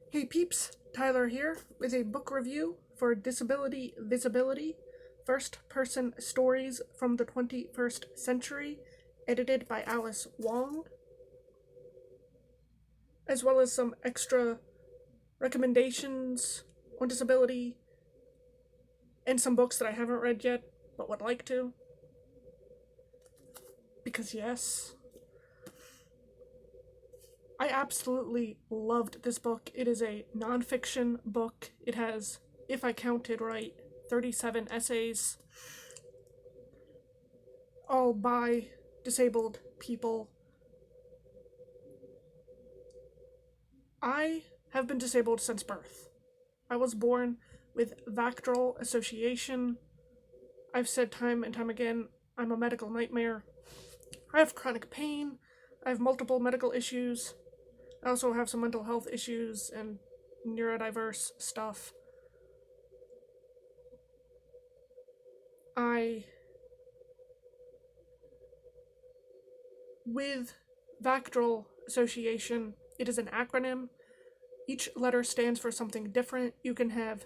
Hey peeps, Tyler here with a book review for Disability Visibility, First-Person Stories from the 21st Century, edited by Alice Wong, as well as some extra recommendations on disability and some books that I haven't read yet but would like to. Because yes, I absolutely loved this book. It is a nonfiction book. It has, if I counted right, 37 essays, all by disabled people. I have been disabled since birth. I was born with VACTRL association. I've said time and time again, I'm a medical nightmare. I have chronic pain. I have multiple medical issues. I also have some mental health issues and neurodiverse stuff. With VACTRL association, it is an acronym. Each letter stands for something different. You can have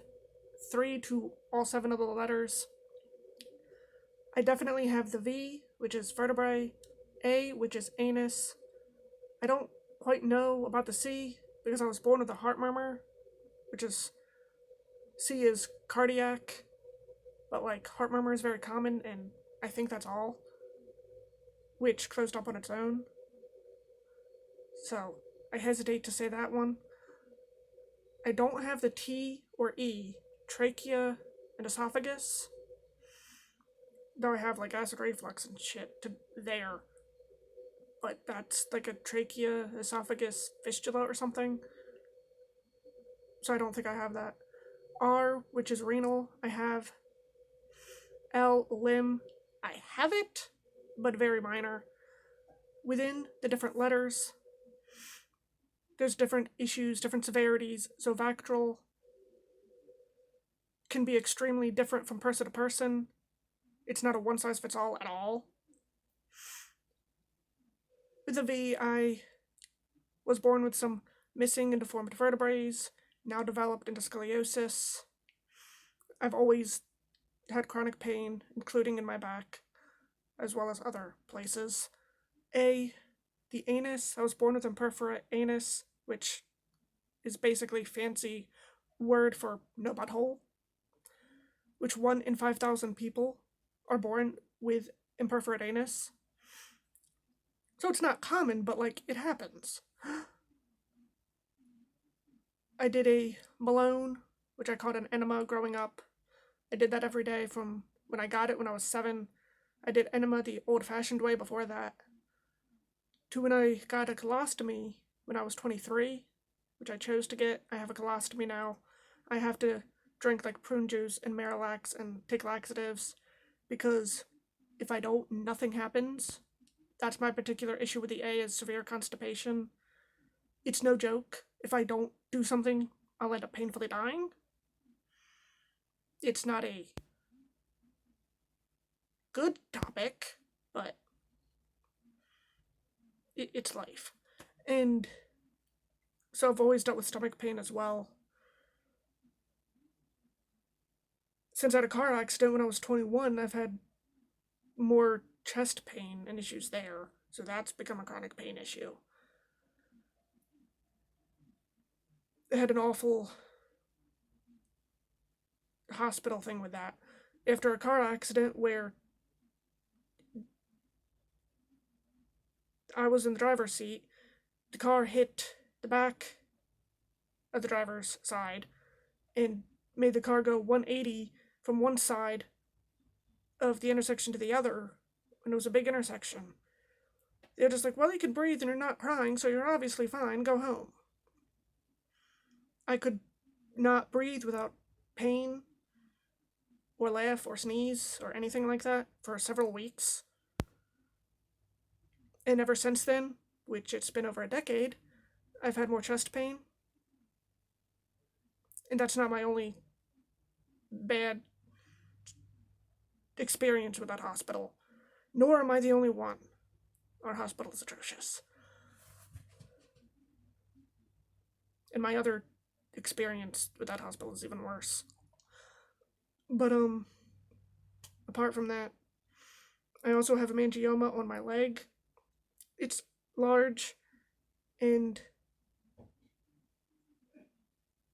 3 to all 7 of the letters. I definitely have the V, which is vertebrae, A, which is anus. I don't quite know about the C, because I was born with a heart murmur, which is, C is cardiac, but like heart murmur is very common, and I think that's all, which closed up on its own. So I hesitate to say that one. I don't have the T or E, trachea and esophagus, though I have like acid reflux and shit to there. But that's like a trachea esophagus fistula or something. So I don't think I have that. R, which is renal, I have. L, limb, I have it, but very minor. Within the different letters, there's different issues, different severities, so VACTRL can be extremely different from person to person. It's not a one-size-fits-all at all. With the V, I was born with some missing and deformed vertebrae, now developed into scoliosis. I've always had chronic pain, including in my back, as well as other places. A, the anus, I was born with imperforate anus, which is basically fancy word for no butthole, which 1 in 5,000 people are born with imperforate anus. So it's not common, but like it happens. I did a Malone, which I called an enema growing up. I did that every day from when I got it when I was 7. I did enema the old-fashioned way before that, to when I got a colostomy when I was 23, which I chose to get. I have a colostomy now. I have to drink like prune juice and Marilax and take laxatives, because if I don't, nothing happens. That's my particular issue with the A, is severe constipation. It's no joke. If I don't do something, I'll end up painfully dying. It's not a good topic, but it's life. And so I've always dealt with stomach pain as well. Since I had a car accident when I was 21, I've had more chest pain and issues there, so that's become a chronic pain issue. I had an awful hospital thing with that. After a car accident where I was in the driver's seat, the car hit the back of the driver's side and made the car go 180 from one side of the intersection to the other, and it was a big intersection. They're just like, well, you can breathe and you're not crying, so you're obviously fine, go home. I could not breathe without pain or laugh or sneeze or anything like that for several weeks. And ever since then, which it's been over a decade, I've had more chest pain. And that's not my only bad experience with that hospital. Nor am I the only one. Our hospital is atrocious. And my other experience with that hospital is even worse. But, apart from that, I also have a hemangioma on my leg. It's large and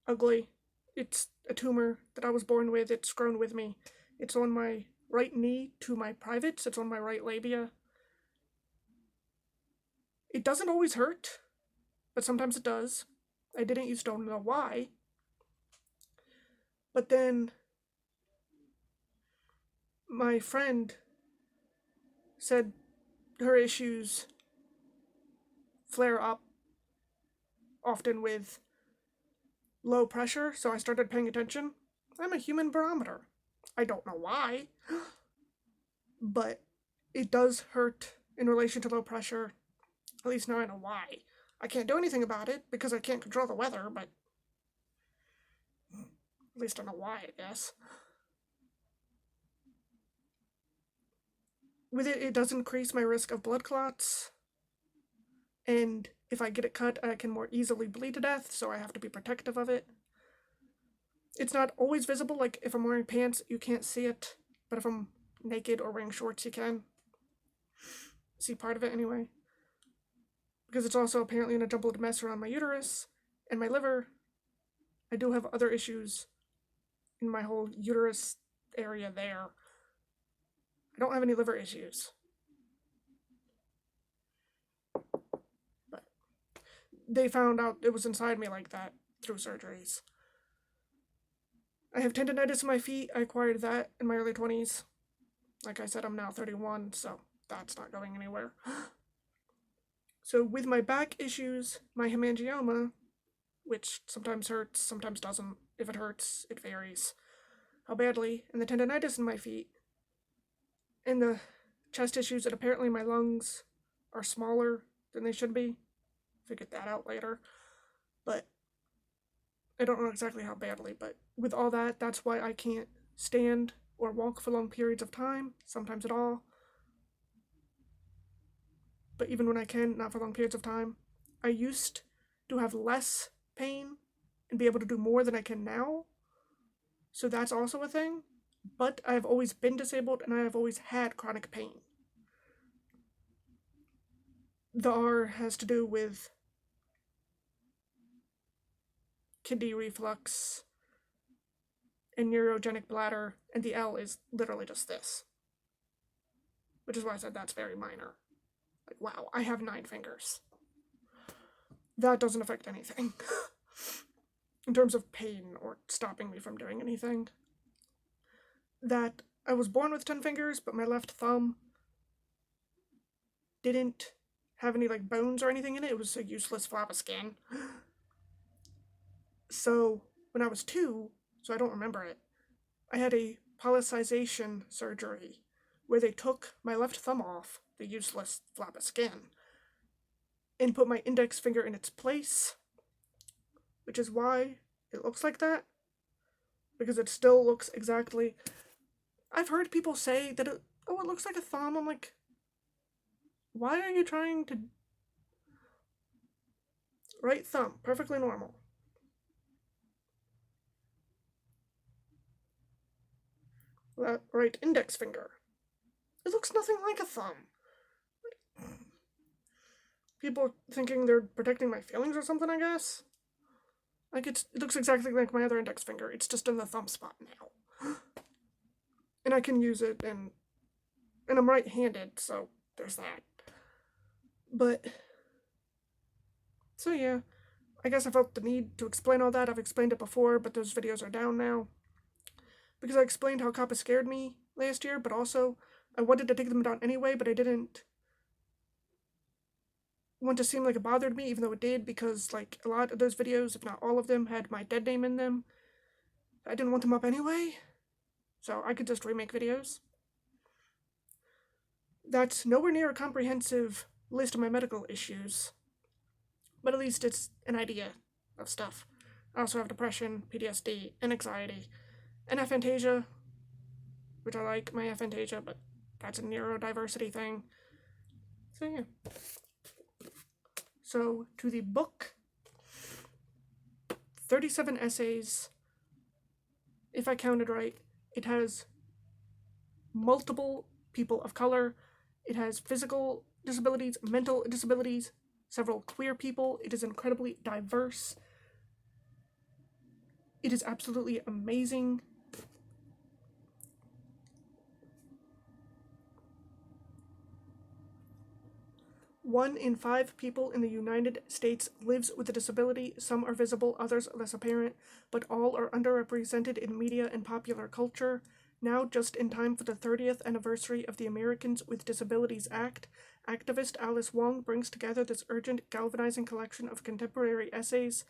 ugly. It's a tumor that I was born with. It's grown with me. It's on my right knee to my privates. It's on my right labia. It doesn't always hurt, but sometimes it does. I didn't used to know why. But then my friend said her issues flare up often with low pressure, so I started paying attention. I'm a human barometer. I don't know why, but it does hurt in relation to low pressure. At least now I know why. I can't do anything about it because I can't control the weather, but at least I know why, I guess. With it, it does increase my risk of blood clots, and if I get it cut, I can more easily bleed to death, so I have to be protective of it. It's not always visible, like if I'm wearing pants, you can't see it, but if I'm naked or wearing shorts, you can see part of it anyway. Because it's also apparently in a jumbled mess around my uterus and my liver. I do have other issues in my whole uterus area there. I don't have any liver issues. But they found out it was inside me like that through surgeries. I have tendonitis in my feet. I acquired that in my early 20s. Like I said, I'm now 31, so that's not going anywhere. So with my back issues, my hemangioma, which sometimes hurts, sometimes doesn't. If it hurts, it varies how badly. And the tendonitis in my feet, and the chest issues, and apparently my lungs are smaller than they should be. Figured that out later. But I don't know exactly how badly, but with all that, that's why I can't stand or walk for long periods of time, sometimes at all. But even when I can, not for long periods of time. I used to have less pain and be able to do more than I can now. So that's also a thing. But I have always been disabled and I have always had chronic pain. The R has to do with kidney reflux and neurogenic bladder, and the L is literally just this. Which is why I said that's very minor. Like, wow, I have 9 fingers. That doesn't affect anything. In terms of pain or stopping me from doing anything. That I was born with 10 fingers, but my left thumb didn't have any, like, bones or anything in it. It was a useless flap of skin. So, when I was 2, so I don't remember it, I had a polycization surgery where they took my left thumb off, the useless flap of skin, and put my index finger in its place, which is why it looks like that, because it still looks exactly... I've heard people say that it looks like a thumb. I'm like, why are you trying to... Right thumb, perfectly normal. That right index finger. It looks nothing like a thumb. People thinking they're protecting my feelings or something, I guess? Like, it looks exactly like my other index finger. It's just in the thumb spot now. And I can use it, and I'm right-handed, so there's that. But, so yeah, I guess I felt the need to explain all that. I've explained it before, but those videos are down now. Because I explained how Kappa scared me last year, but also I wanted to take them down anyway, but I didn't want to seem like it bothered me, even though it did, because, like, a lot of those videos, if not all of them, had my dead name in them. I didn't want them up anyway, so I could just remake videos. That's nowhere near a comprehensive list of my medical issues, but at least it's an idea of stuff. I also have depression, PTSD, and anxiety, and aphantasia, which I like my aphantasia, but that's a neurodiversity thing. So yeah. So, to the book. 37 essays. If I counted right, it has multiple people of color. It has physical disabilities, mental disabilities, several queer people. It is incredibly diverse. It is absolutely amazing. One in 5 people in the United States lives with a disability. Some are visible, others less apparent, but all are underrepresented in media and popular culture. Now, just in time for the 30th anniversary of the Americans with Disabilities Act, activist Alice Wong brings together this urgent, galvanizing collection of contemporary essays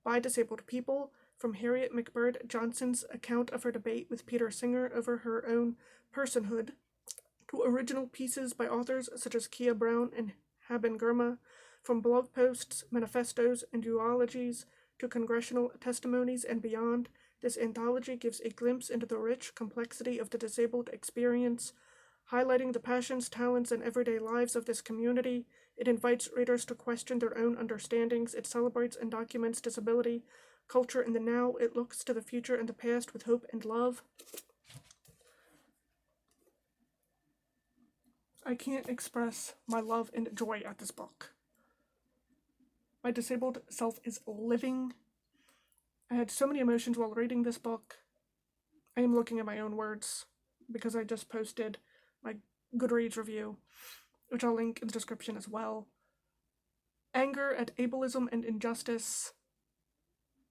by disabled people, from Harriet McBird Johnson's account of her debate with Peter Singer over her own personhood, to original pieces by authors such as Kia Brown and Haben Girma, from blog posts, manifestos, and duologies to congressional testimonies and beyond. This anthology gives a glimpse into the rich complexity of the disabled experience, highlighting the passions, talents, and everyday lives of this community. It invites readers to question their own understandings. It celebrates and documents disability culture in the now. It looks to the future and the past with hope and love. I can't express my love and joy at this book. My disabled self is living. I had so many emotions while reading this book. I am looking at my own words because I just posted my Goodreads review, which I'll link in the description as well. Anger at ableism and injustice.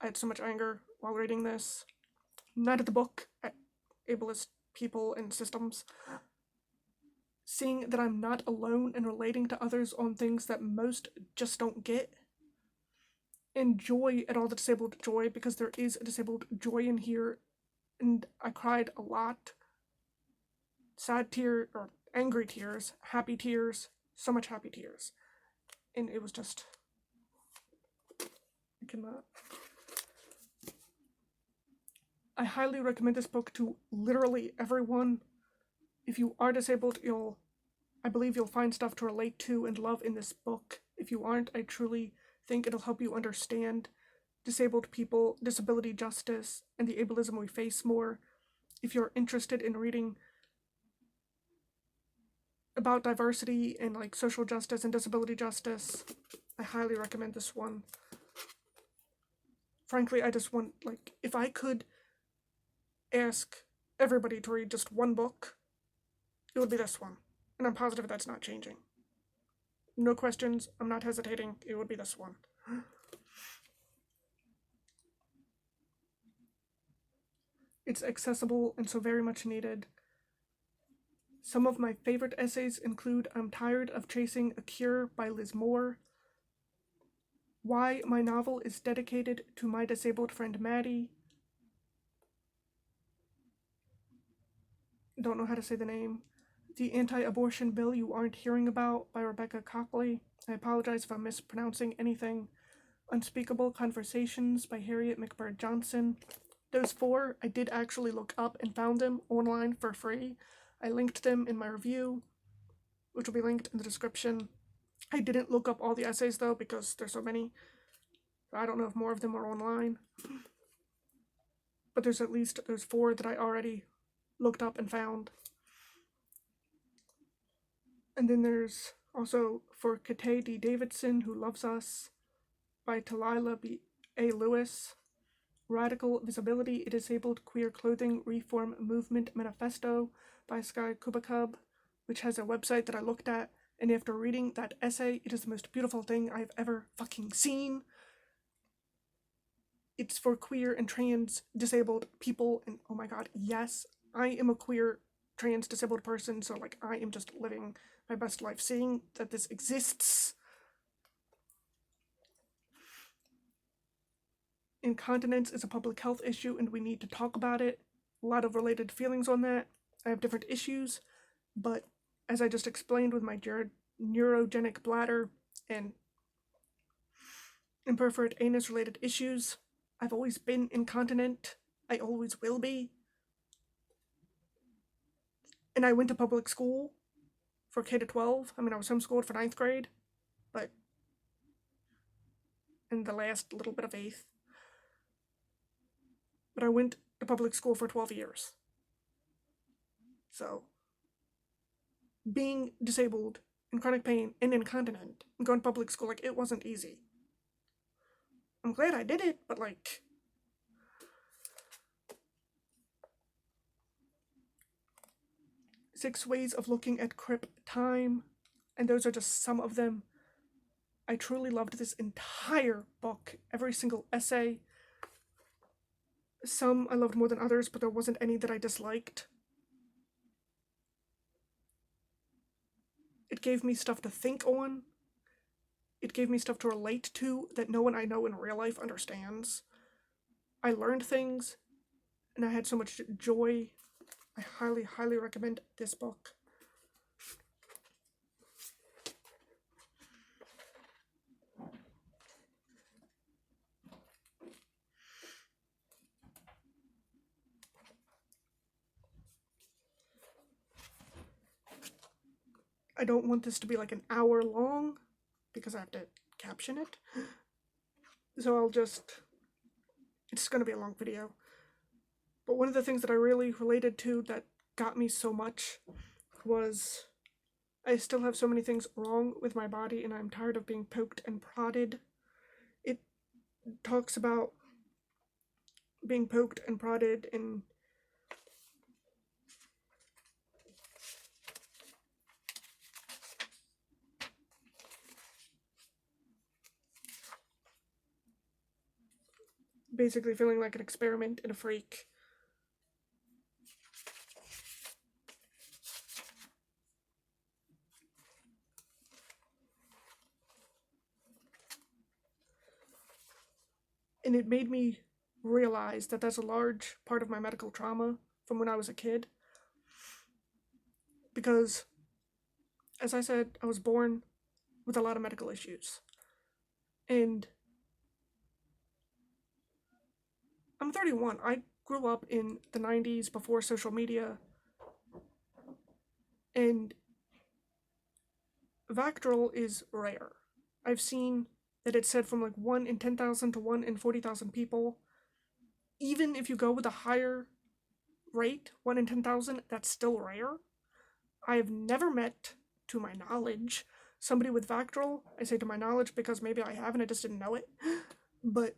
I had so much anger while reading this. Not at the book, at ableist people and systems. Seeing that I'm not alone and relating to others on things that most just don't get. And joy at all the disabled joy, because there is a disabled joy in here, and I cried a lot. Sad tears, or angry tears, happy tears, so much happy tears. And it was just, I cannot. I highly recommend this book to literally everyone. If you are disabled, I believe you'll find stuff to relate to and love in this book. If you aren't, I truly think it'll help you understand disabled people, disability justice, and the ableism we face more. If you're interested in reading about diversity and like social justice and disability justice, I highly recommend this one. Frankly, I just want, like, if I could ask everybody to read just one book, it would be this one. And I'm positive that's not changing. No questions, I'm not hesitating, it would be this one. It's accessible and so very much needed. Some of my favorite essays include I'm Tired of Chasing a Cure by Liz Moore, Why My Novel is Dedicated to My Disabled Friend Maddie, don't know how to say the name, The Anti-Abortion Bill You Aren't Hearing About by Rebecca Copley. I apologize if I'm mispronouncing anything. Unspeakable Conversations by Harriet McBird Johnson. Those 4, I did actually look up and found them online for free. I linked them in my review, which will be linked in the description. I didn't look up all the essays though because there's so many. I don't know if more of them are online. But there's at least those 4 that I already looked up and found. And then there's also For Kate D. Davidson, Who Loves Us by Talila B. A. Lewis, Radical Visibility, A Disabled Queer Clothing Reform Movement Manifesto by Sky Kubakub, which has a website that I looked at, and after reading that essay, it is the most beautiful thing I've ever fucking seen. It's for queer and trans disabled people, and oh my god, yes, I am a queer trans disabled person, so like I am just living my best life seeing that this exists. Incontinence is a public health issue and we need to talk about it. A lot of related feelings on that. I have different issues, but as I just explained with my neurogenic bladder and imperforate anus related issues, I've always been incontinent. I always will be. And I went to public school for K-12. I mean, I was homeschooled for 9th grade, but in the last little bit of 8th. but I went to public school for 12 years. So, being disabled, in chronic pain, and incontinent, and going to public school, like, it wasn't easy. I'm glad I did it, but, like, 6 ways of looking at Crip time, and those are just some of them. I truly loved this entire book, every single essay. Some I loved more than others, but there wasn't any that I disliked. It gave me stuff to think on. It gave me stuff to relate to that no one I know in real life understands. I learned things, and I had so much joy. I highly, highly recommend this book. I don't want this to be like an hour long because I have to caption it. So it's going to be a long video. But one of the things that I really related to that got me so much was I still have so many things wrong with my body and I'm tired of being poked and prodded. It talks about being poked and prodded and basically feeling like an experiment and a freak. And it made me realize that that's a large part of my medical trauma from when I was a kid. Because, as I said, I was born with a lot of medical issues. And I'm 31. I grew up in the 90s before social media. And Vactrol is rare. I've seen that it's said from like 1 in 10,000 to 1 in 40,000 people. Even if you go with a higher rate, 1 in 10,000, that's still rare. I have never met, to my knowledge, somebody with Vactrol. I say to my knowledge because maybe I have and I just didn't know it. But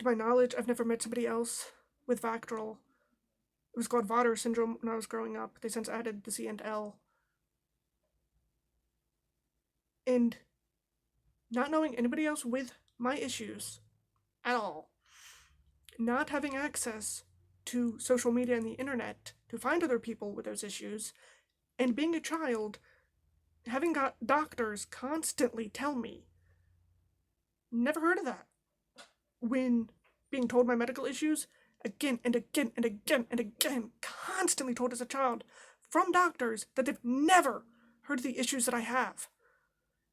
to my knowledge, I've never met somebody else with Vactrol. It was called Vater syndrome when I was growing up. They since added the C and L. And not knowing anybody else with my issues at all, not having access to social media and the internet to find other people with those issues, and being a child, having got doctors constantly tell me, never heard of that, when being told my medical issues, again and again and again and again, constantly told as a child from doctors that they've never heard of the issues that I have.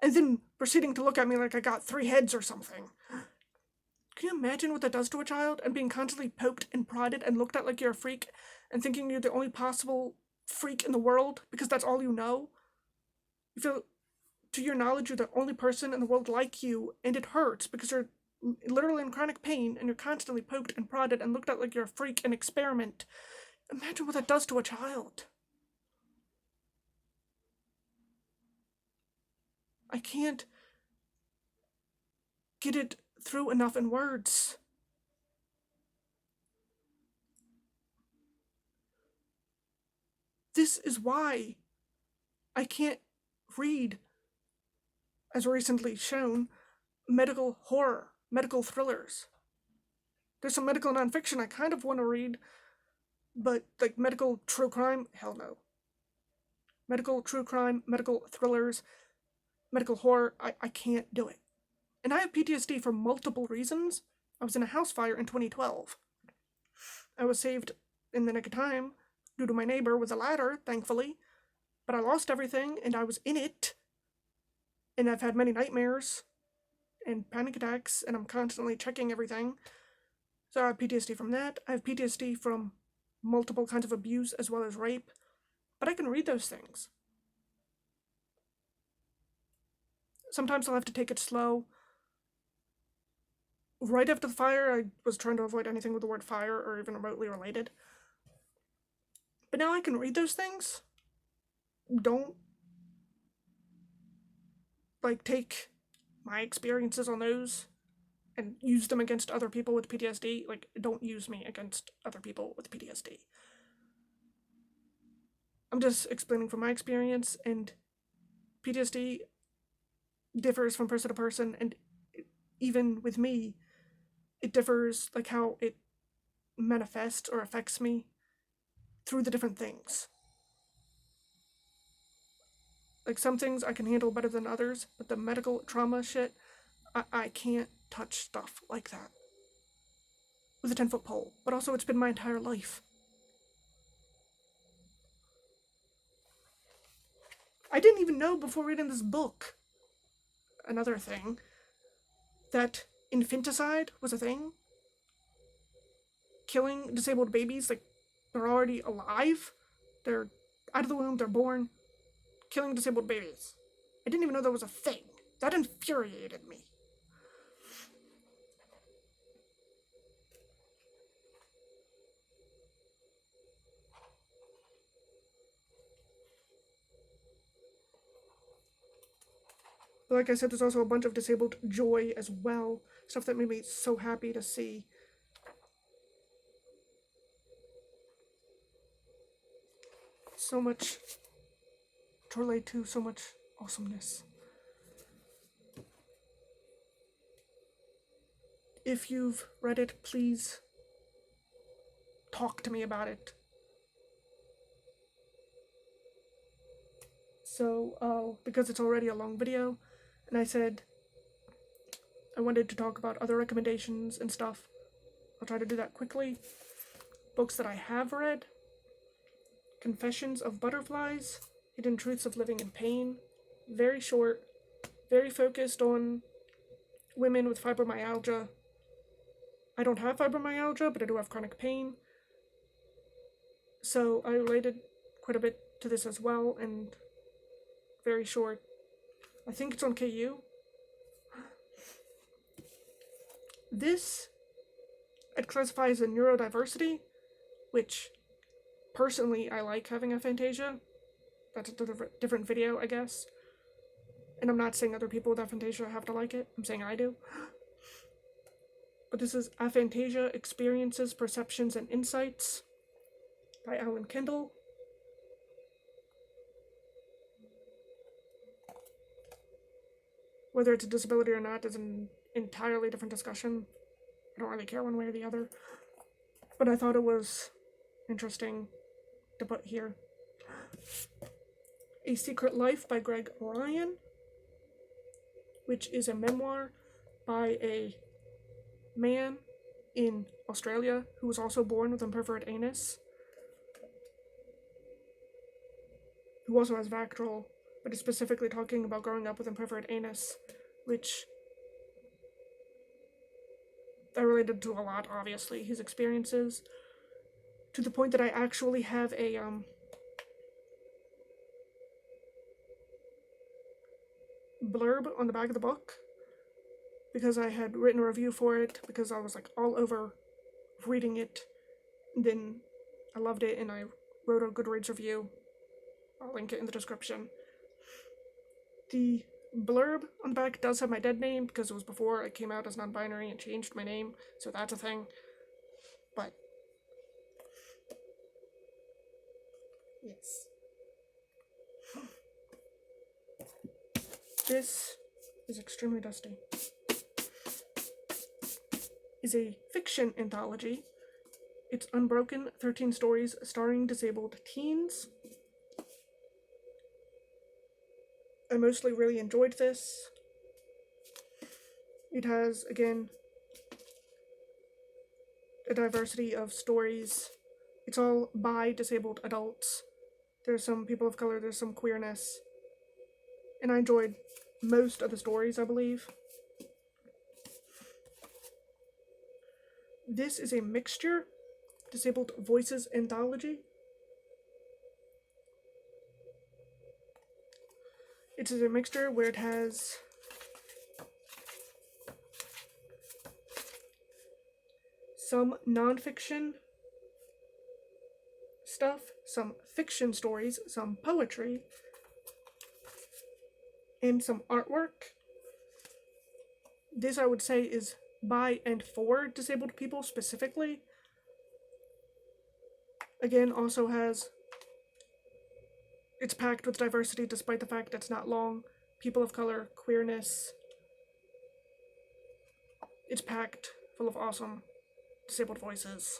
And then proceeding to look at me like I got 3 heads or something. Can you imagine what that does to a child? And being constantly poked and prodded and looked at like you're a freak and thinking you're the only possible freak in the world because that's all you know? You feel, to your knowledge, you're the only person in the world like you, and it hurts because you're literally in chronic pain and you're constantly poked and prodded and looked at like you're a freak and experiment. Imagine what that does to a child. I can't get it through enough in words. This is why I can't read, as recently shown, medical horror, medical thrillers. There's some medical nonfiction I kind of want to read, but like medical true crime, hell no. Medical true crime, medical thrillers, medical horror, I can't do it. And I have PTSD for multiple reasons. I was in a house fire in 2012. I was saved in the nick of time due to my neighbor with a ladder, thankfully. But I lost everything, and I was in it. And I've had many nightmares and panic attacks, and I'm constantly checking everything. So I have PTSD from that. I have PTSD from multiple kinds of abuse as well as rape. But I can read those things. Sometimes I'll have to take it slow. right after the fire, I was trying to avoid anything with the word fire or even remotely related. But now I can read those things. Don't, like, take my experiences on those and use them against other people with PTSD. Like, don't use me against other people with PTSD. I'm just explaining from my experience, and PTSD differs from person to person, and even with me, it differs, like, how it manifests or affects me through the different things. Like, some things I can handle better than others, but the medical trauma shit, I can't touch stuff like that with a 10-foot pole. But also, it's been my entire life. I didn't even know before reading this book, another thing, that infanticide was a thing. Killing disabled babies, like, they're already alive, they're out of the womb, they're born. Killing disabled babies. I didn't even know that was a thing. That infuriated me. But like I said, there's also a bunch of disabled joy as well. Stuff that made me so happy to see. So much to relate to, so much awesomeness. If you've read it, please talk to me about it. So, because it's already a long video, and I said I wanted to talk about other recommendations and stuff, I'll try to do that quickly. Books that I have read: Confessions of Butterflies, Hidden Truths of Living in Pain. Very short, very focused on women with fibromyalgia. I don't have fibromyalgia, but I do have chronic pain. So I related quite a bit to this as well, and very short. I think it's on KU. This I'd classify as a neurodiversity, which personally I like having aphantasia. That's a different video, I guess. And I'm not saying other people with aphantasia have to like it. I'm saying I do. But this is Aphantasia, Experiences, Perceptions, and Insights by Allan. Whether it's a disability or not is an entirely different discussion. I don't really care one way or the other. But I thought it was interesting to put here. A Secret Life by Greg Ryan, which is a memoir by a man in Australia who was also born with a perforated anus, who also has Vactrol, but is specifically talking about growing up with a perforated anus, which I related to a lot, obviously, his experiences, to the point that I actually have a blurb on the back of the book, because I had written a review for it, because I was like all over reading it. And then I loved it and I wrote a Goodreads review. I'll link it in the description. The blurb on the back does have my dead name, because it was before I came out as non-binary and changed my name, so that's a thing. But yes. This is extremely dusty. Is a fiction anthology. It's Unbroken, 13 stories starring disabled teens. I mostly really enjoyed this. It has, again, a diversity of stories. It's all by disabled adults. There's some people of color, there's some queerness. And I enjoyed most of the stories, I believe. This is a mixture, Disabled Voices Anthology. It is a mixture where it has some nonfiction stuff, some fiction stories, some poetry, and some artwork. This, I would say, is by and for disabled people specifically. Again, also has... It's packed with diversity despite the fact it's not long. People of color, queerness. It's packed full of awesome disabled voices.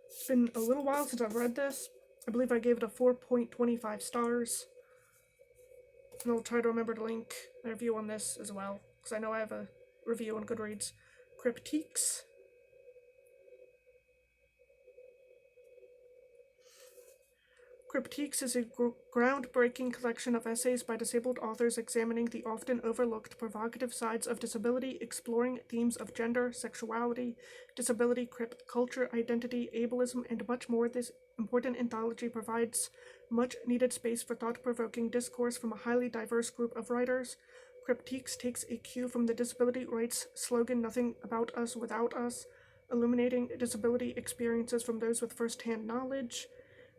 It's been a little while since I've read this. I believe I gave it a 4.25 stars. And I'll try to remember to link a review on this as well, because I know I have a review on Goodreads. Critiques. Critiques is a groundbreaking collection of essays by disabled authors examining the often overlooked provocative sides of disability, exploring themes of gender, sexuality, disability, crip, culture, identity, ableism, and much more. This important anthology provides much-needed space for thought-provoking discourse from a highly diverse group of writers. Critiques takes a cue from the disability rights slogan, "Nothing about us without us," illuminating disability experiences from those with first-hand knowledge.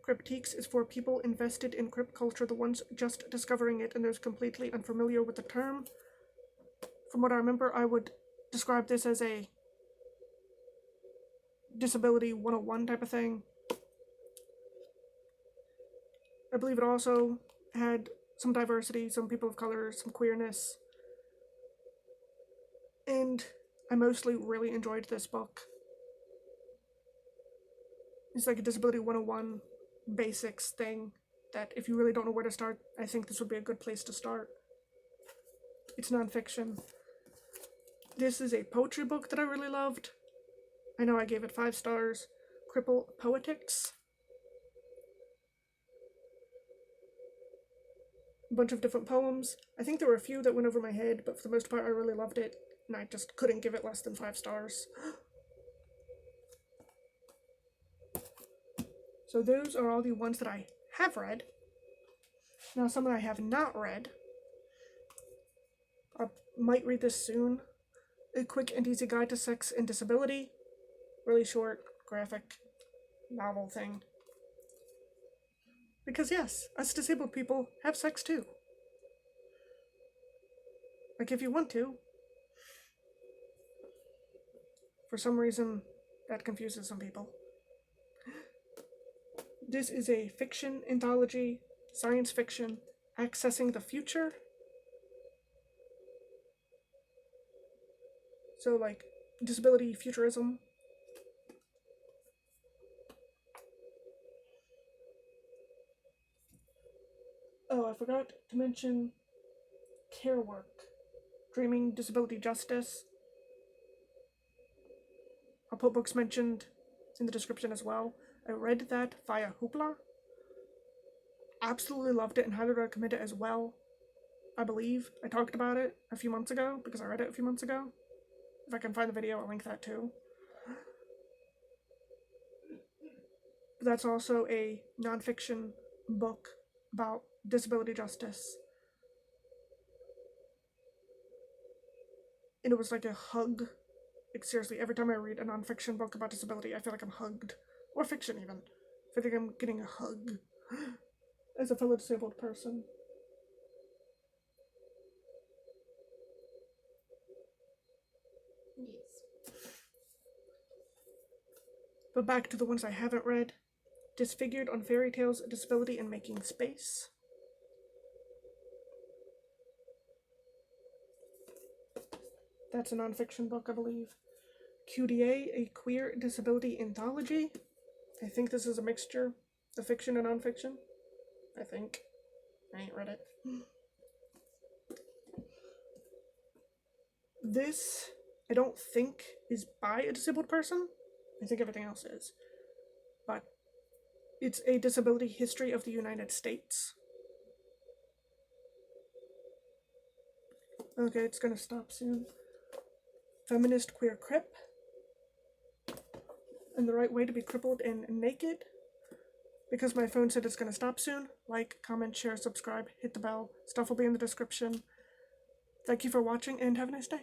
Critiques is for people invested in crip culture, the ones just discovering it, and those completely unfamiliar with the term. From what I remember, I would describe this as a disability 101 type of thing. I believe it also had some diversity, some people of color, some queerness. And I mostly really enjoyed this book. It's like a disability 101 basics thing that if you really don't know where to start, I think this would be a good place to start. It's nonfiction. This is a poetry book that I really loved. I know I gave it 5 stars. Cripple Poetics. A bunch of different poems. I think there were a few that went over my head, but for the most part I really loved it, and I just couldn't give it less than 5 stars. So those are all the ones that I have read. Now some that I have not read. I might read this soon. A Quick and Easy Guide to Sex and Disability. Really short, graphic novel thing. Because yes, us disabled people have sex too. Like if you want to. For some reason, that confuses some people. This is a fiction anthology, science fiction, accessing the future. So like disability futurism. Oh, I forgot to mention care work. Dreaming Disability Justice. I'll put books mentioned in the description as well. I read that via Hoopla. Absolutely loved it and highly recommend it as well. I believe I talked about it a few months ago because I read it a few months ago. If I can find the video, I'll link that too. But that's also a nonfiction book about disability justice. And it was like a hug. Like seriously, every time I read a nonfiction book about disability, I feel like I'm hugged. Or fiction even. I feel like I'm getting a hug as a fellow disabled person. Yes. But back to the ones I haven't read. Disfigured on Fairy Tales, Disability, and Making Space. That's a nonfiction book, I believe. QDA, a Queer Disability Anthology. I think this is a mixture of fiction and nonfiction. I think. I ain't read it. This, I don't think, is by a disabled person. I think everything else is. But it's a disability history of the United States. Okay, it's gonna stop soon. Feminist Queer Crip. And the Right Way to Be Crippled and Naked. Because my phone said it's gonna stop soon. Like, comment, share, subscribe, hit the bell. Stuff will be in the description. Thank you for watching and have a nice day.